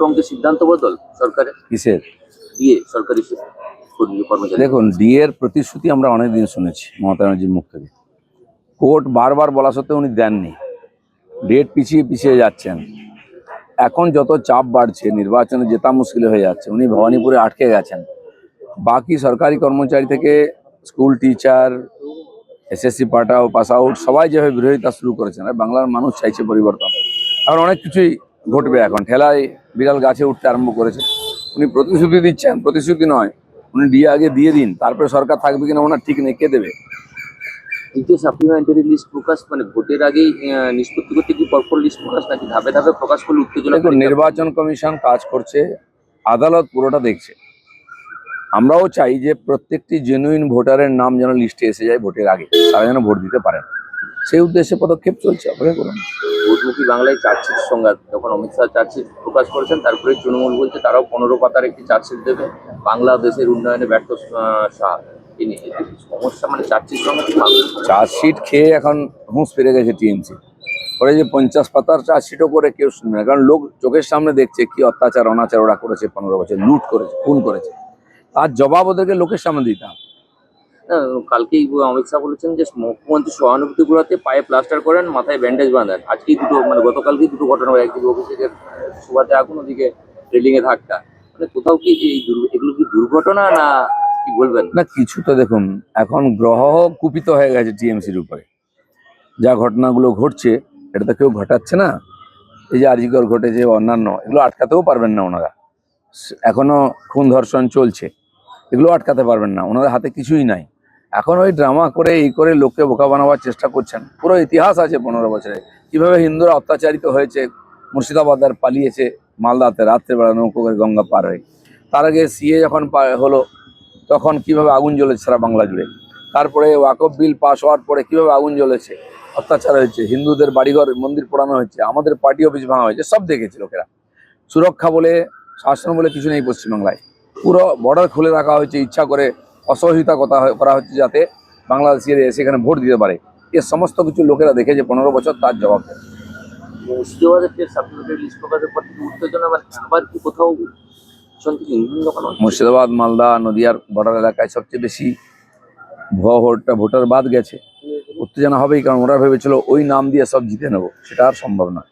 ছোট অঙ্কের সিদ্ধান্ত বদল সরকারের কিসের? দিয়ে সরকারি কর্মচারী। দেখুন, ডিএর প্রতিশ্রুতি আমরা অনেকদিন শুনেছি মমতা ব্যানার্জির মুখ থেকে। কোর্ট বারবার বলা সত্ত্বেও উনি দেননি, ডেট পিছিয়ে পিছিয়ে যাচ্ছেন। এখন যত চাপ বাড়ছে, নির্বাচনে জেতা মুশকিল হয়ে যাচ্ছে, উনি ভবানীপুরে আটকে গেছেন। বাকি সরকারি কর্মচারী থেকে স্কুল টিচার, এসএসসি পাঠাও, পাস আউট, সবাই যেভাবে বিরোধিতা শুরু করেছেন, আর বাংলার মানুষ চাইছে পরিবর্তন। এখন অনেক কিছুই ঘটবে। এখন ঠেলায় বিড়াল গাছে উঠতে আরম্ভ করেছে। উনি প্রতিশ্রুতি দিচ্ছেন, প্রতিশ্রুতি নয়, উনি ডিএ আগে দিয়ে দিন, তারপরে সরকার থাকবে কিনা ওনার ঠিক নেই, কে দেবে? দ্বিতীয় সাপ্লিমেন্টারি লিস্ট প্রকাশ মানে ভোটের আগেই নিষ্পত্তি করতে কি পরপর লিস্ট প্রকাশ নাকি ধাপে ধাপে প্রকাশ করলে উত্তেজনা? দেখুন, নির্বাচন কমিশন কাজ করছে, আদালত পুরোটা দেখছে। আমরাও চাই যে প্রত্যেকটি জেনুইন ভোটারের নাম যেন লিস্টে এসে যায় ভোটের আগে, তারা যেন ভোট দিতে পারেন। সেই উদ্দেশ্যে পদক্ষেপ চলছে। অপেক্ষা করুন। ভোটমুখী বাংলায় চার্জশিট সংঘাত, যখন অমিত শাহ চার্জশিট প্রকাশ করেছেন, তারপরে তৃণমূল বলছে তারাও 15 পাতার একটি চার্জশিট দেবে, বাংলাদেশের উন্নয়নে ব্যর্থ শাহ। সমস্যা মানে চার্জশিট সংঘাত। চার্জশিট খেয়ে এখন হুঁশ ফিরে গেছে টিএমসি। ওরা যে 50 পাতার চার্জশিটও করে কেউ শুনবে না, কারণ লোক চোখের সামনে দেখছে কি অত্যাচার অনাচার ওরা করেছে, 15 বছর লুট করেছে, খুন করেছে। তার জবাব ওদেরকে লোকের সামনে দিতে হবে। কালকেই অমিত শাহ বলেছেন যে মুখ্যমন্ত্রী সহানুভূতি গুলোতে পায়ে প্লাস্টার করেন, মাথায় ব্যান্ডেজ বাঁধেন। আজকেই দুটো মানে গতকালকেই দুটো ঘটনা হয়, একদিকে অভিষেকের সভাতে আগুন, ওদিকে রেলিং এ ধাক্কা। মানে কোথাও কি এগুলো কি দুর্ঘটনা না কি বলবেন? না, কিছু তো দেখুন, এখন গ্রহ কুপিত হয়ে গেছে টিএমসির উপরে। যা ঘটনাগুলো ঘটছে এটা তো কেউ ঘটাচ্ছে না। এই যে আরজিকর ঘটেছে, অন্যান্য, এগুলো আটকাতেও পারবেন না ওনারা। এখনো খুন ধর্ষণ চলছে, এগুলো আটকাতে পারবেন না, ওনাদের হাতে কিছুই নাই। এখন ওই ড্রামা করে এই করে লোককে বোকা বানাবার চেষ্টা করছেন। পুরো ইতিহাস আছে 15 বছরে কিভাবে হিন্দুরা অত্যাচারিত হয়েছে। মুর্শিদাবাদের পালিয়েছে মালদাতে রাত্রেবেলা নৌকো করে গঙ্গা পার হয়ে। তার আগে সিএ যখন হলো তখন কিভাবে আগুন জ্বলেছে সারা বাংলা জুড়ে। তারপরে ওয়াকফ বিল পাস হওয়ার পরে কিভাবে আগুন জ্বলেছে, অত্যাচার হয়েছে, হিন্দুদের বাড়িঘর মন্দির পোড়ানো হয়েছে, আমাদের পার্টি অফিস ভাঙা হয়েছে, সব দেখেছে লোকেরা। সুরক্ষা বলে, শাসন বলে কিছু নেই পশ্চিমবাংলায়। পুরো বর্ডার খুলে রাখা হয়েছে ইচ্ছা করে, অসহযোগিতা করা হচ্ছে যাতে বাংলাদেশিরা এসে এখানে ভোট দিতে পারে। এর সমস্ত কিছু লোকেরা দেখেছে 15 বছর, তার জবাব দেয়। মুর্শিদাবাদের যে সাপ্লিমেন্টারি লিস্ট প্রকাশের পর থেকে উত্তেজনা, মানে আবার কি কোথাও মুর্শিদাবাদ, মালদা, নদিয়ার বর্ডার এলাকায় সবচেয়ে বেশি ভোটার বাদ গেছে। উত্তেজনা হবেই, কারণ ওরা ভেবেছিল ওই নাম দিয়ে সব জিতে নেবো, সেটা আর সম্ভব নয়।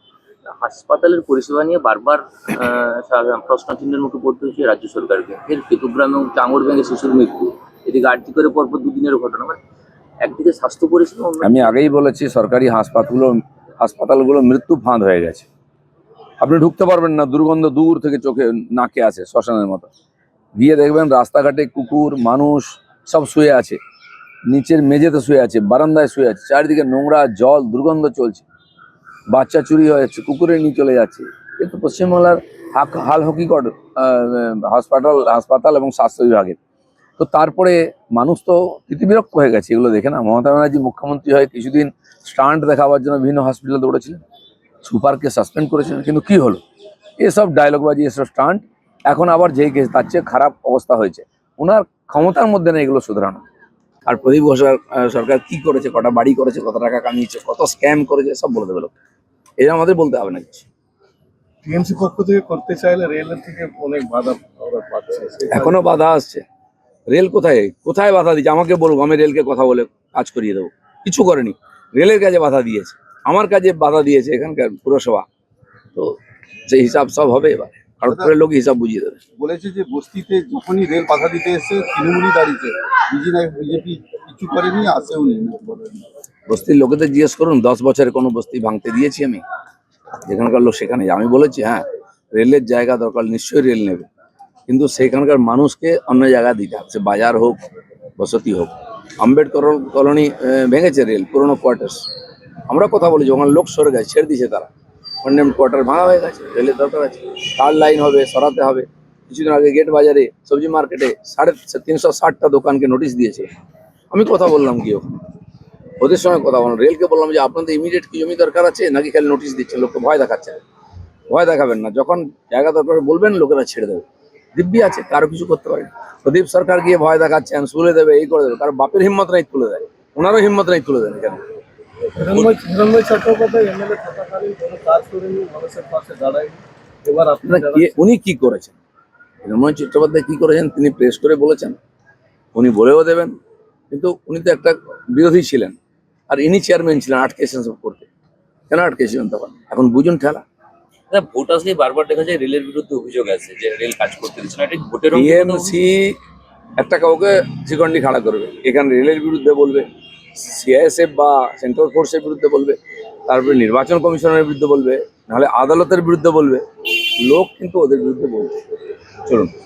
হাসপাতালের পরিষেবা নিয়ে বারবার প্রশ্ন চিহ্নের মুখে পড়তে হচ্ছে রাজ্য সরকারকে। ফের কেতুগ্রাম এবং চাঙর ভেঙে শিশুর মৃত্যু, এদিকে আর্জি করে পরপর দুদিনের ঘটনা। মানে একদিকে স্বাস্থ্য পরিষেবা, আমি আগেই বলেছি সরকারি হাসপাতালগুলো মৃত্যু ফাঁদ হয়ে গেছে। আপনি ঢুকতে পারবেন না, দুর্গন্ধ দূর থেকে চোখে নাকে আসে, শ্মশানের মতো। গিয়ে দেখবেন রাস্তাঘাটে কুকুর মানুষ সব শুয়ে আছে, নিচের মেঝেতে শুয়ে আছে, বারান্দায় শুয়ে আছে, চারিদিকে নোংরা জল, দুর্গন্ধ চলছে, বাচ্চা চুরি হয়ে যাচ্ছে, কুকুরের নিয়ে চলে যাচ্ছে। কিন্তু পশ্চিমবাংলার হাল হকিকট হাসপাতাল এবং স্বাস্থ্য বিভাগের। তো তারপরে মানুষ তো বিরক্ত হয়ে গেছে এগুলো দেখে না। মমতা ব্যানার্জি মুখ্যমন্ত্রী হয়ে কিছুদিন স্টান্ট দেখাবার জন্য বিভিন্ন হসপিটালে দৌড়েছিলেন, সুপারকে সাসপেন্ড করেছিলেন, কিন্তু কি হলো? এসব ডায়লগবাজি, এসব স্টান্ট। এখন আবার যেই কেস, তার চেয়ে খারাপ অবস্থা হয়েছে। ওনার ক্ষমতার মধ্যে নেই এগুলো শুধরানো। আর প্রদীপ ঘোষ সরকার কি করেছে, কটা বাড়ি করেছে, কত টাকা কামিয়েছে, কত স্ক্যাম করেছে, সব বলে দেবে লোক। এটা আমাদের বলতে হবে না কিছু। টিএমসি পক্ষ থেকে করতে চাইলে রেলের থেকে অনেক বাধা পাচ্ছে, এখনো বাধা আসছে। রেল কোথায় কোথায় বাধা দিচ্ছে আমাকে বলবো, আমি রেলকে কথা বলে কাজ করিয়ে দেবো। কিছু করেনি, রেলের কাজে বাধা দিয়েছে, আমার কাজে বাধা দিয়েছে এখানকার পুরসভা। তো সেই হিসাব সব হবে এবার, আর লোক হিসাব বুঝিয়ে দেবে। বলেছে যে বস্তিতে যখনই রেল বাধা দিতে এসে তৃণমূলই দাঁড়িয়েছে, বিজেপি কিছু করেনি, আসেও নি। বস্তির লোকেদের জিজ্ঞেস করুন, 10 বছরে কোনো বস্তি ভাঙতে দিয়েছি আমি? যেখানকার লোক সেখানে। আমি বলেছি হ্যাঁ, রেলের জায়গা দরকার, নিশ্চয়ই রেল নেবে, কিন্তু সেখানকার মানুষকে অন্য জায়গা দিতে হবে, সে বাজার হোক, বসতি হোক। আম্বেদকর কলোনি ভেঙেছে রেল, পুরোনো কোয়ার্টার্স। আমরা কথা বলি, যখন লোক সরে গেছে, ছেড়ে দিয়েছে তারা, কন্ডেম কোয়ার্টার ভাঙা হয়ে গেছে, রেলের দরকার আছে। তার লাইন হবে, সরাতে হবে। কিছুদিন আগে গেট বাজারে সবজি মার্কেটে 360টা দোকানকে নোটিশ দিয়েছে। আমি কথা বললাম কি ওদের সঙ্গে কথা বললাম, রেলকে বললাম যে আপনাদের ইমিডিয়েট কি জমি দরকার আছে নাকি খালি নোটিশ দিচ্ছে, লোককে ভয় দেখাচ্ছে? ভয় দেখাবেন না, যখন জায়গা দরকার বলবেন, লোকেরা ছেড়ে দেবে। দিব্যি আছে, কারো কিছু করতে পারে। প্রদীপ সরকার গিয়ে ভয় দেখাচ্ছেন, তুলে দেবে, এই করে দেবে, কারো বাপের হিম্মত নাই তুলে দেয়, ওনারও হিম্মত নাই তুলে দেন। এখানে হিরণময় চট্টোপাধ্যায় এমএলএ থাকাকালীন কোনো কাজ করেনি, মানুষের পাশে দাঁড়ায়নি, এবার আপনারা উনি কি করেছেন, হিরণময় চট্টোপাধ্যায় কি করেছেন তিনি প্রেস করে বলেছেন, উনি বলেও দেবেন, কিন্তু উনি তো একটা বিরোধী ছিলেন, আর ইনি চেয়ারম্যান ছিলেন, আটকেছেন সব করতে, কেন আটকেছিলেন তখন? এখন বুঝুন ঠেলা। ভোট আসলেই বারবার দেখা যায় রেলের বিরুদ্ধে অভিযোগ আছে যে রেল কাজ করতে দিচ্ছে না, এটা কি ভোটের অঙ্কে কোথাও টিএমসি একটা কাউকে শিকন্ডি খাড়া করবে, এখানে রেলের বিরুদ্ধে বলবে, সিআইএসএফ বা সেন্ট্রাল ফোর্সের বিরুদ্ধে বলবে, তারপরে নির্বাচন কমিশনের বিরুদ্ধে বলবে, নাহলে আদালতের বিরুদ্ধে বলবে, লোক কিন্তু ওদের বিরুদ্ধে বলবে। চলুন।